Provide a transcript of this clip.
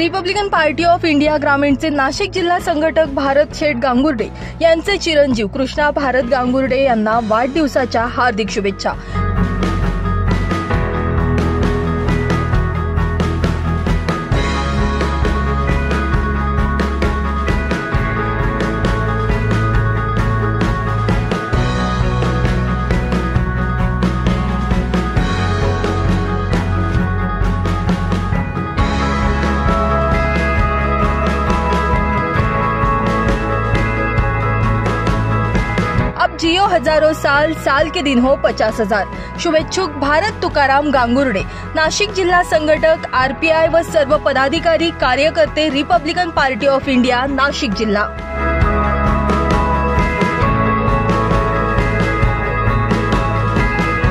Republican party of India ग्रामीणचे नाशिक जिल्हा संघटक भारत शेठ गांगुर्डे यांचे चिरंजीव कृष्णा भारत गांगुर्डे यांना वाढदिवसाच्या हार्दिक शुभेच्छा। अब जियो हजारों साल, साल के दिन हो 50,000। शुभेच्छुक भारत तुकाराम गांगुर्डे, नाशिक जिल्हा संघटक आरपीआय व सर्व पदाधिकारी कार्यकर्ते Republican party of India Nashik जिल्हा।